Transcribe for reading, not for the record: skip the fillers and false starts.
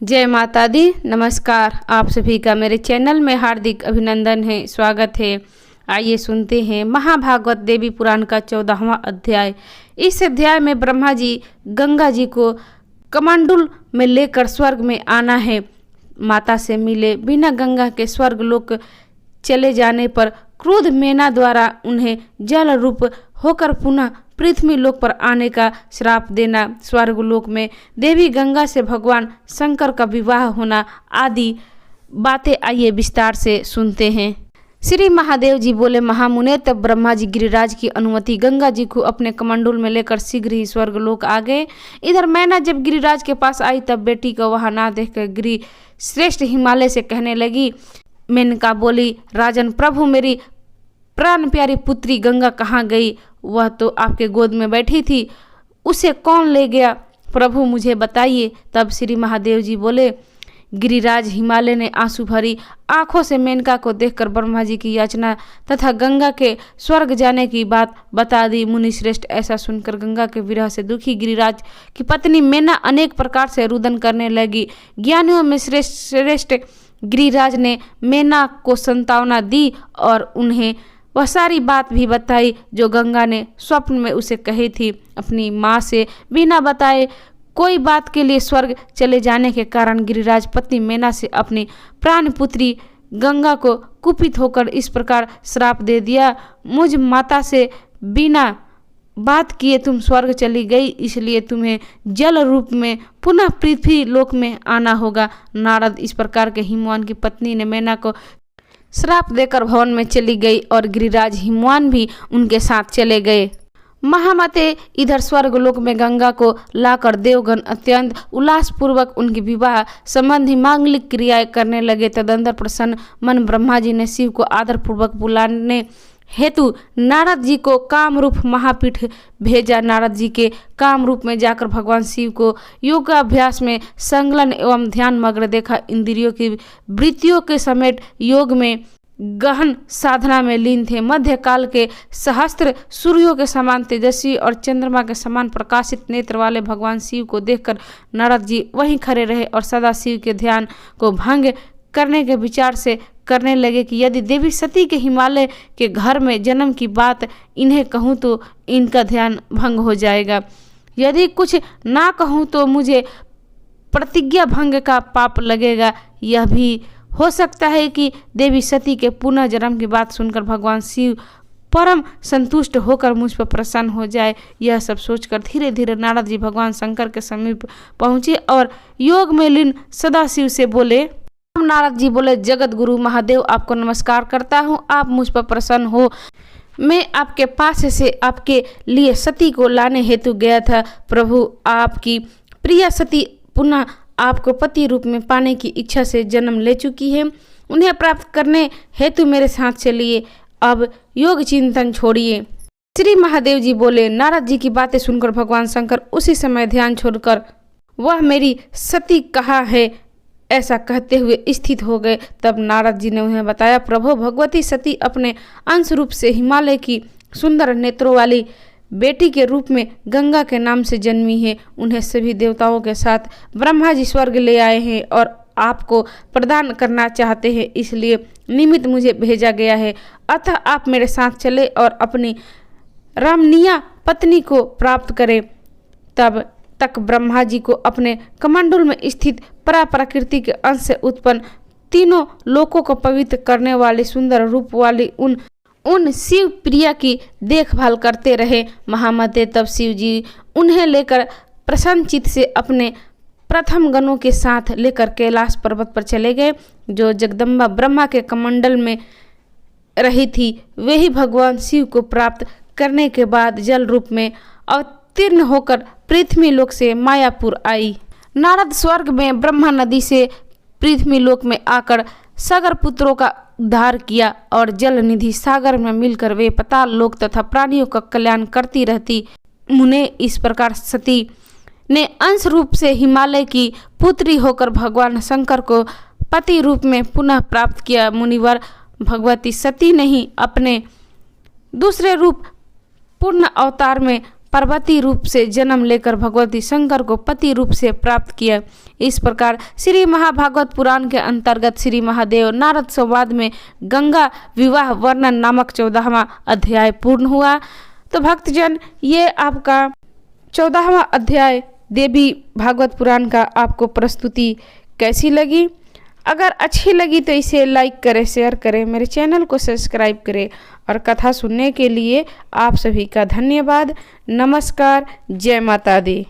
जय माता दी। नमस्कार, आप सभी का मेरे चैनल में हार्दिक अभिनंदन है, स्वागत है। आइए सुनते हैं महाभागवत देवी पुराण का 14वां अध्याय। इस अध्याय में ब्रह्मा जी गंगा जी को कमंडल में लेकर स्वर्ग में आना है। माता से मिले बिना गंगा के स्वर्ग लोक चले जाने पर क्रोध मेना द्वारा उन्हें जल रूप होकर पुनः पृथ्वी लोक पर आने का श्राप देना, स्वर्ग लोक में देवी गंगा से भगवान शंकर का विवाह होना आदि बातें आइए विस्तार से सुनते हैं। श्री महादेव जी बोले, महामुने, तब ब्रह्मा जी गिरिराज की अनुमति गंगा जी को अपने कमंडल में लेकर शीघ्र ही स्वर्ग लोक आ गए। इधर मैना जब गिरिराज के पास आई तब बेटी को वहां ना देखकर गिरि श्रेष्ठ हिमालय से कहने लगी। मेनका बोली, राजन प्रभु, मेरी प्राण प्यारी पुत्री गंगा कहाँ गई? वह तो आपके गोद में बैठी थी, उसे कौन ले गया? प्रभु मुझे बताइए। तब श्री महादेव जी बोले, गिरिराज हिमालय ने आंसू भरी आंखों से मेनका को देखकर ब्रह्मा जी की याचना तथा गंगा के स्वर्ग जाने की बात बता दी। मुनि श्रेष्ठ ऐसा सुनकर गंगा के विरह से दुखी गिरिराज की पत्नी मेना अनेक प्रकार से रुदन करने लगी। ज्ञानियों में श्रेष्ठ गिरिराज ने मेना को संतावना दी और उन्हें वह सारी बात भी बताई जो गंगा ने स्वप्न में उसे कही थी। अपनी माँ से बिना बताए कोई बात के लिए स्वर्ग चले जाने के कारण गिरिराज पत्नी मेना से अपनी प्राण पुत्री गंगा को कुपित होकर इस प्रकार श्राप दे दिया, मुझ माता से बिना बात किए तुम स्वर्ग चली गई, इसलिए तुम्हें जल रूप में पुनः पृथ्वी लोक में आना होगा। नारद इस प्रकार के हिमवान की पत्नी ने मेना को श्राप देकर भवन में चली गई और गिरिराज हिमवान भी उनके साथ चले गए। महामते, इधर स्वर्ग लोक में गंगा को लाकर देवगण अत्यंत उल्लासपूर्वक उनकी विवाह संबंधी मांगलिक क्रियाएं करने लगे। तदंतर प्रसन्न मन ब्रह्मा जी ने शिव को आदर पूर्वक बुलाने हेतु नारद जी को कामरूप महापीठ भेजा। नारद जी के काम रूप में जाकर भगवान शिव को योगाभ्यास में संलग्न एवं ध्यान मग्न देखा। इंद्रियों की वृत्तियों के समेत योग में गहन साधना में लीन थे। मध्यकाल के सहस्त्र सूर्यों के समान तेजस्वी और चंद्रमा के समान प्रकाशित नेत्र वाले भगवान शिव को देखकर नारद जी वहीं खड़े रहे और सदा शिव के ध्यान को भंग करने के विचार से करने लगे कि यदि देवी सती के हिमालय के घर में जन्म की बात इन्हें कहूँ तो इनका ध्यान भंग हो जाएगा, यदि कुछ ना कहूँ तो मुझे प्रतिज्ञा भंग का पाप लगेगा। यह भी हो सकता है कि देवी सती के पुनः जन्म की बात सुनकर भगवान शिव परम संतुष्ट होकर मुझ पर प्रसन्न हो जाए। यह सब सोचकर धीरे धीरे नारद जी भगवान शंकर के समीप पहुँचे और योग में लीन सदाशिव से बोले। नारद जी बोले, जगत गुरु महादेव, आपको नमस्कार करता हूँ, आप मुझ पर प्रसन्न हो। मैं आपके पास से आपके लिए सती को लाने हेतु गया था। प्रभु, आपकी प्रिय सती पुनः आपको पति रूप में पाने की इच्छा से जन्म ले चुकी है। उन्हें प्राप्त करने हेतु मेरे साथ चलिए, अब योग चिंतन छोड़िए। श्री महादेव जी बोले। नारद जी की बातें सुनकर भगवान शंकर उसी समय ध्यान छोड़कर वह मेरी सती कहाँ है ऐसा कहते हुए स्थित हो गए। तब नारद जी ने उन्हें बताया, प्रभु, भगवती सती अपने अंश रूप से हिमालय की सुंदर नेत्रों वाली बेटी के रूप में गंगा के नाम से जन्मी है। उन्हें सभी देवताओं के साथ ब्रह्मा जी स्वर्ग ले आए हैं और आपको प्रदान करना चाहते हैं, इसलिए निमित्त मुझे भेजा गया है। अतः आप मेरे साथ चले और अपनी रमणीय पत्नी को प्राप्त करें। तब तक ब्रह्मा जी को अपने कमंडल में स्थित परा प्रकृति के अंश से उत्पन्न तीनों लोकों को पवित्र करने वाली सुंदर रूप वाली उन शिव प्रिया की देखभाल करते रहे। महामते, तब शिव जी उन्हें लेकर प्रसन्नचित से अपने प्रथम गणों के साथ लेकर कैलाश पर्वत पर चले गए, जो जगदम्बा ब्रह्मा के कमंडल में रही थी। वे ही भगवान शिव को प्राप्त करने के बाद जल रूप में अवतीर्ण होकर पृथ्वी लोक से मायापुर आई। नारद स्वर्ग में ब्रह्मा नदी से पृथ्वी लोक में आकर सागर पुत्रों का उद्धार किया और जल निधि सागर में मिलकर वे पाताल लोक तथा प्राणियों का कल्याण करती रहती। मुने, इस प्रकार सती ने अंश रूप से हिमालय की पुत्री होकर भगवान शंकर को पति रूप में पुनः प्राप्त किया। मुनिवर, भगवती सती ने ही अपने दूसरे रूप पूर्ण अवतार में पार्वती रूप से जन्म लेकर भगवती शंकर को पति रूप से प्राप्त किया। इस प्रकार श्री महाभागवत पुराण के अंतर्गत श्री महादेव नारद संवाद में गंगा विवाह वर्णन नामक 14वां अध्याय पूर्ण हुआ। तो भक्तजन, ये आपका 14वां अध्याय देवी भागवत पुराण का आपको प्रस्तुति कैसी लगी? अगर अच्छी लगी तो इसे लाइक करें, शेयर करें, मेरे चैनल को सब्सक्राइब करें और कथा सुनने के लिए आप सभी का धन्यवाद। नमस्कार। जय माता दी।